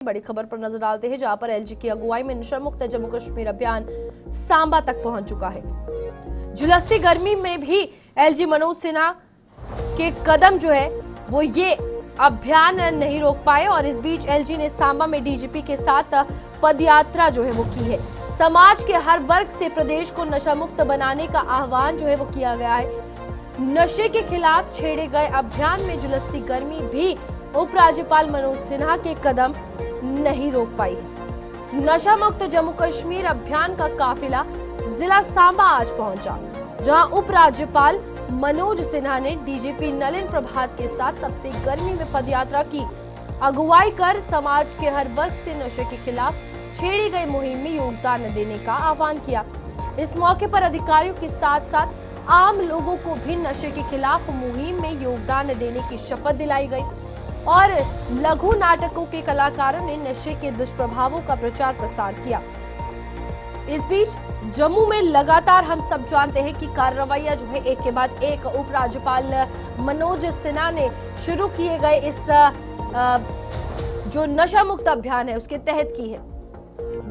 बड़ी खबर पर नजर डालते हैं, जहां पर एलजी की अगुवाई में नशा मुक्त जम्मू कश्मीर अभियान सांबा तक पहुंच चुका है। झुलसती गर्मी में भी एलजी मनोज सिन्हा के कदम जो है वो ये अभियान नहीं रोक पाए और इस बीच एलजी ने सांबा में डीजीपी के साथ पदयात्रा जो है वो की है। समाज के हर वर्ग से प्रदेश को नशा मुक्त बनाने का आह्वान जो है वो किया गया है। नशे के खिलाफ छेड़े गए अभियान में झुलसती गर्मी भी उपराज्यपाल मनोज सिन्हा के कदम नहीं रोक पाई है। नशा मुक्त जम्मू कश्मीर अभियान का काफिला जिला सांबा आज पहुंचा, जहां उपराज्यपाल मनोज सिन्हा ने डीजीपी नलिन प्रभात के साथ तपती गर्मी में पदयात्रा की। अगुवाई कर समाज के हर वर्ग से नशे के खिलाफ छेड़ी गई मुहिम में योगदान देने का आह्वान किया। इस मौके पर अधिकारियों के साथ साथ आम लोगों को भी नशे के खिलाफ मुहिम में योगदान देने की शपथ दिलाई गई और लघु नाटकों के कलाकारों ने नशे के दुष्प्रभावों का प्रचार प्रसार किया। इस बीच जम्मू में लगातार हम सब जानते हैं कि कार्रवाइयां जो है एक के बाद एक उपराज्यपाल मनोज सिन्हा ने शुरू किए गए इस जो नशा मुक्त अभियान है उसके तहत की है,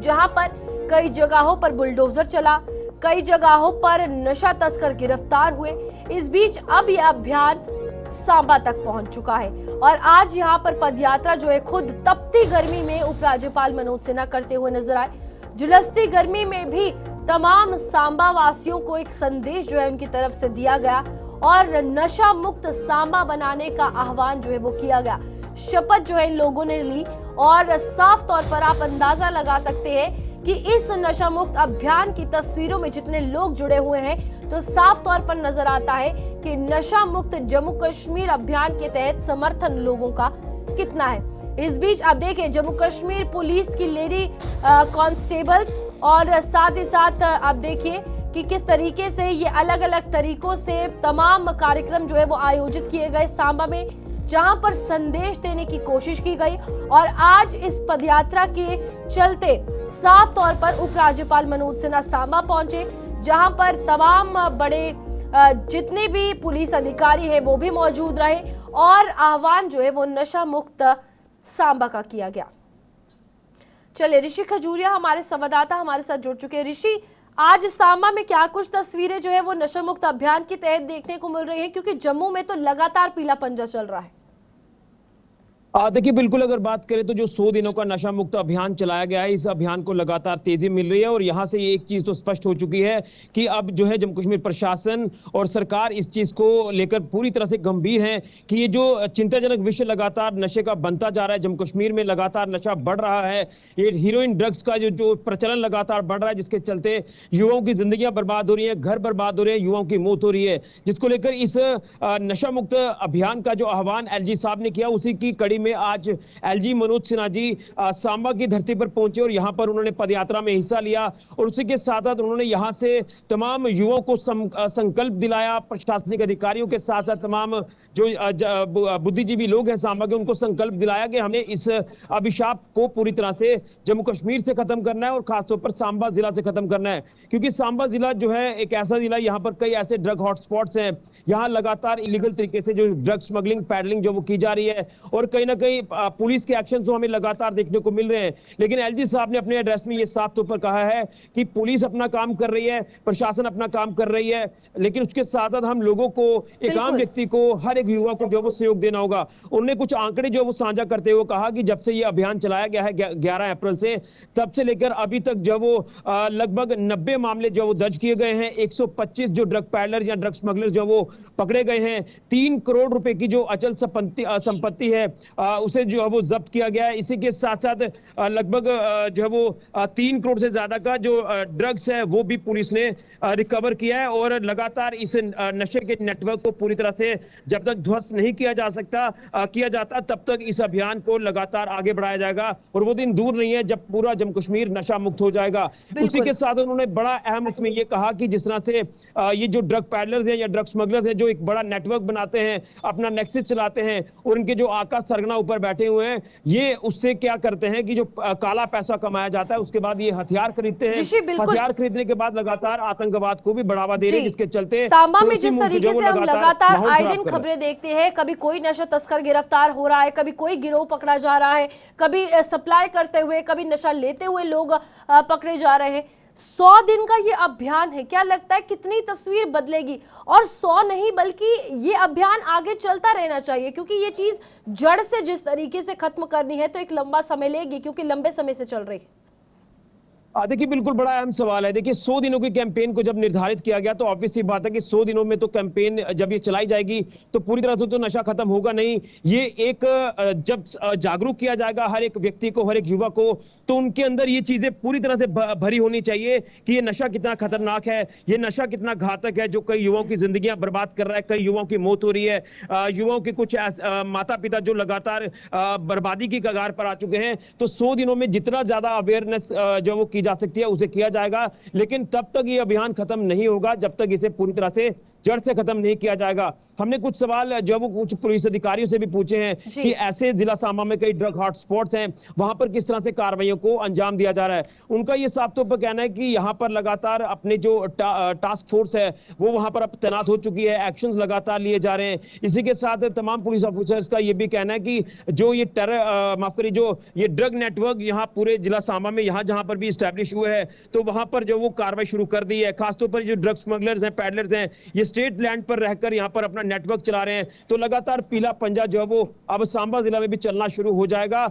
जहां पर कई जगहों पर बुलडोजर चला, कई जगहों पर नशा तस्कर गिरफ्तार हुए। इस बीच अब यह अभियान सांबा तक पहुंच चुका है और आज यहां पर पदयात्रा जो है खुद तपती गर्मी में उपराज्यपाल मनोज सिन्हा करते हुए नजर आए। झुलसती गर्मी में भी तमाम सांबा वासियों को एक संदेश जो है उनकी तरफ से दिया गया और नशा मुक्त सांबा बनाने का आह्वान जो है वो किया गया। शपथ जो है इन लोगों ने ली और साफ तौर पर आप अंदाजा लगा सकते हैं कि इस नशा मुक्त अभियान की तस्वीरों में जितने लोग जुड़े हुए हैं तो साफ तौर पर नजर आता है कि नशा मुक्त जम्मू कश्मीर अभियान के तहत समर्थन लोगों का कितना है। इस बीच आप देखें जम्मू कश्मीर पुलिस की लेडी कांस्टेबल्स और साथ ही साथ आप देखिए कि किस तरीके से ये अलग अलग तरीकों से तमाम कार्यक्रम जो है वो आयोजित किए गए सांबा में, जहां पर संदेश देने की कोशिश की गई और आज इस पदयात्रा के चलते साफ तौर पर उपराज्यपाल मनोज सिन्हा सांबा पहुंचे, जहां पर तमाम बड़े जितने भी पुलिस अधिकारी है वो भी मौजूद रहे और आह्वान जो है वो नशा मुक्त सांबा का किया गया। चलिए ऋषि खजूरिया हमारे संवाददाता हमारे साथ जुड़ चुके हैं। ऋषि, आज सांबा में क्या कुछ तस्वीरें जो है वो नशा मुक्त अभियान के तहत देखने को मिल रही है, क्योंकि जम्मू में तो लगातार पीला पंजा चल रहा है। देखिए, बिल्कुल अगर बात करें तो जो 100 दिनों का नशा मुक्त अभियान चलाया गया है, इस अभियान को लगातार तेजी मिल रही है और यहां से एक चीज तो स्पष्ट हो चुकी है कि अब जो है जम्मू कश्मीर प्रशासन और सरकार इस चीज को लेकर पूरी तरह से गंभीर है कि ये जो चिंताजनक विषय लगातार नशे का बनता जा रहा है, जम्मू कश्मीर में लगातार नशा बढ़ रहा है, ये हीरोइन ड्रग्स का जो प्रचलन लगातार बढ़ रहा है, जिसके चलते युवाओं की जिंदगियां बर्बाद हो रही है, घर बर्बाद हो रहे हैं, युवाओं की मौत हो रही है, जिसको लेकर इस नशा मुक्त अभियान का जो आह्वान एलजी साहब ने किया उसी की कड़ी में आज एलजी मनोज सिन्हा जी सांबा की धरती पर पहुंचे और यहां पर उन्होंने पदयात्रा में हिस्सा लिया और उसी के साथ साथ उन्होंने यहां से तमाम युवाओं को संकल्प दिलाया। प्रशासनिक अधिकारियों के साथ साथ तमाम जो बुद्धिजीवी लोग हैं सांबा के, उनको संकल्प दिलाया कि हमें इस अभिशाप को पूरी तरह से जम्मू कश्मीर से खत्म करना है और खासतौर पर सांबा जिला से खत्म करना है, क्योंकि सांबा जिला जो है एक ऐसा जिला, यहाँ पर कई ऐसे ड्रग हॉटस्पॉट्स हैं, यहाँ लगातार इलीगल तरीके से जो ड्रग स्मगलिंग पैडलिंग जो वो की जा रही है और कहीं ना कहीं पुलिस के एक्शन तो हमें लगातार देखने को मिल रहे हैं। लेकिन एलजी साहब ने अपने एड्रेस में ये साफ तौर पर कहा है कि पुलिस अपना काम कर रही है, प्रशासन अपना काम कर रही है, लेकिन उसके साथ साथ हम लोगों को, एक आम व्यक्ति को, हर एक युवा को जो वो सहयोग देना होगा। उन्होंने कुछ आंकड़े जो वो साझा करते हुए कहा कि जब से ये अभियान चलाया गया है 11 अप्रैल से, तब से लेकर अभी तक जो वो लगभग 90 मामले जो वो दर्ज किए गए हैं, 125 जो ड्रग पैडलर या ड्रग स्मगलर जो वो पकड़े गए हैं, 3 करोड़ रुपए की जो अचल संपत्ति है उसे जो है वो जब्त किया गया है। इसी के साथ साथ लगभग जो है वो 3 करोड़ से ज्यादा का जो ड्रग्स है वो भी पुलिस ने रिकवर किया है और लगातार इस नशे के नेटवर्क को पूरी तरह से जब तक ध्वस्त नहीं किया जाता तब तक इस अभियान को लगातार आगे बढ़ाया जाएगा और वो दिन दूर नहीं है जब पूरा जम्मू कश्मीर नशा मुक्त हो जाएगा। उसी के साथ उन्होंने बड़ा अहम इसमें ये कहा कि जिस तरह से ये जो ड्रग पैडलर्स हैं या ड्रग स्मगलर्स हैं जो एक बड़ा नेटवर्क बनाते हैं, अपना नेक्सस चलाते हैं और उनके जो आका सरगना ऊपर बैठे हुए हैं, ये उससे क्या करते हैं कि जो काला पैसा कमाया जाता है उसके बाद ये हथियार खरीदते हैं, हथियार खरीदने के बाद लगातार आतंकवाद को भी बढ़ावा दे रहे हैं, जिसके चलते सांबा में जिस तरीके से हम लगातार आए दिन खबरें में देखते हैं कभी कोई नशा तस्कर गिरफ्तार हो रहा है, कभी कोई गिरोह पकड़ा जा रहा है, कभी सप्लाई करते हुए, कभी नशा लेते हुए लोग पकड़े जा रहे हैं। 100 दिन का ये अभियान है, क्या लगता है कितनी तस्वीर बदलेगी? और 100 नहीं बल्कि ये अभियान आगे चलता रहना चाहिए, क्योंकि ये चीज जड़ से जिस तरीके से खत्म करनी है तो एक लंबा समय लेगी, क्योंकि लंबे समय से चल रही है। देखिए बिल्कुल बड़ा अहम सवाल है। देखिए 100 दिनों की कैंपेन को जब निर्धारित किया गया तो ऑब्वियस सी बात है कि 100 दिनों में तो कैंपेन जब ये चलाई जाएगी तो पूरी तरह से तो नशा खत्म होगा नहीं। ये एक जब जागरूक किया जाएगा हर एक व्यक्ति को, हर एक युवा को, तो उनके अंदर ये चीजें पूरी तरह से भरी होनी चाहिए कि ये नशा कितना खतरनाक है, ये नशा कितना घातक है, जो कई युवाओं की जिंदगियां बर्बाद कर रहा है, कई युवाओं की मौत हो रही है, युवाओं के कुछ माता पिता जो लगातार बर्बादी की कगार पर आ चुके हैं। तो 100 दिनों में जितना ज्यादा अवेयरनेस जो वो की जा सकती है उसे किया जाएगा, लेकिन तब तक ये अभियान खत्म नहीं होगा जब तक इसे पूरी तरह से जड़ से खत्म नहीं किया जाएगा। हमने कुछ सवाल जो वो कुछ पुलिस अधिकारियों से भी पूछे हैं कि ऐसे जिला सांबा में कई ड्रग हॉटस्पॉट्स हैं, वहां पर किस तरह से कार्रवाइयों को अंजाम दिया जा रहा है। उनका ये साफ तौर पर कहना है कि यहाँ पर लगातार अपने जो टास्क फोर्स है वो वहां पर अब तैनात हो चुकी है, एक्शंस लगातार लिए जा रहे हैं। इसी के साथ तमाम पुलिस ऑफिसर्स का ये भी कहना है कि जो ये माफ करिए, जो ये ड्रग नेटवर्क यहाँ पूरे जिला सांबा में यहाँ जहां पर भी स्टैब्लिश हुए हैं तो वहां पर जो वो कार्रवाई शुरू कर दी है। खासतौर पर जो ड्रग स्मगलर्स हैं, पैडलर्स हैं, ये स्टेट लैंड पर रहकर यहां पर अपना नेटवर्क चला रहे हैं। तो लगातार पीला पंजा जो है वो अब सांबा जिला में भी चलना शुरू हो जाएगा।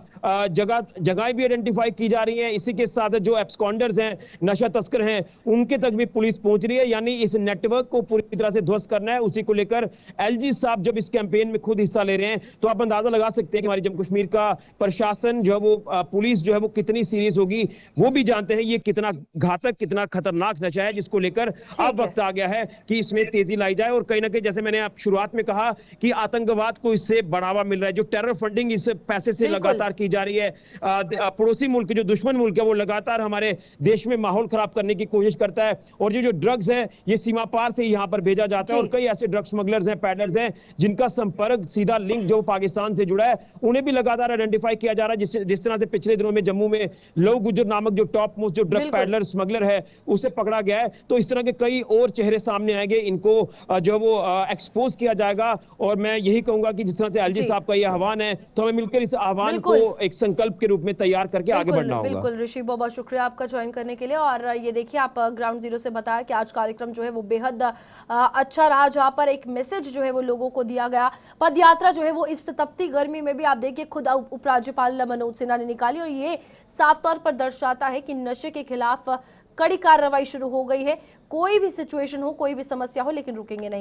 जगह भी आइडेंटिफाई की जा रही है। इसी के साथ जो एब्सकॉन्डर्स हैं, नशा तस्कर हैं, उनके तक भी पुलिस पहुंच रही है। यानी इस नेटवर्क को पूरी तरह से ध्वस्त करना है। उसी को लेकर एलजी साहब जब इस कैंपेन में खुद हिस्सा ले रहे हैं तो आप अंदाजा लगा सकते हैं कि हमारी जम्मू कश्मीर का प्रशासन जो है वो, पुलिस जो है वो कितनी सीरियस होगी। वो भी जानते हैं ये कितना घातक, कितना खतरनाक नशा है, जिसको लेकर अब वक्त आ गया है कि इसमें तेजी लाई जाए। और कहीं ना कहीं जैसे मैंने आप शुरुआत में कहा कि आतंकवाद को इससे बढ़ावा मिल रहा है, जो टेरर फंडिंग इस पैसे से लगातार की जा रही है। पड़ोसी मुल्क, जो दुश्मन मुल्क है, वो लगातार हमारे देश में माहौल खराब करने की कोशिश करता है। और ये जो ड्रग्स है ये सीमा पार से यहाँ पर भेजा जाता है। और कई ऐसे ड्रग स्मगलर्स हैं, पैडलर्स हैं, जिनका संपर्क सीधा लिंक जो पाकिस्तान से जुड़ा है, उन्हें भी लगातार आइडेंटिफाई किया जा रहा है। जिस तरह से पिछले दिनों में जम्मू में लव गुजर नामक जो टॉप मोस्ट जो ड्रग पैडलर स्मगलर है उसे पकड़ा गया है। तो इस तरह के कई और चेहरे सामने आएंगे, इनको जो वो एक्सपोज किया जाएगा। और मैं यही कहूंगा कि जिस तरह से एलजी साहब का ये आह्वान है तो हमें मिलकर इस आह्वान को एक संकल्प के रूप में तैयार करके आगे बढ़ना होगा। बिल्कुल ऋषि, बहुत बहुत शुक्रिया आपका ज्वाइन करने के लिए। और ये देखिए, आप ग्राउंड जीरो से बताया कि आज कार्यक्रम जो है वो बेहद अच्छा रहा, जहां पर एक मैसेज जो है वो लोगों को दिया गया। पद यात्रा जो है वो इस तपती गर्मी में भी आप देखिए खुद उपराज्यपाल मनोज सिन्हा ने निकाली, और ये साफ तौर पर दर्शाता है कि नशे के खिलाफ कड़ी कार्रवाई शुरू हो गई है। कोई भी सिचुएशन हो, कोई भी समस्या हो, लेकिन रुकेंगे नहीं।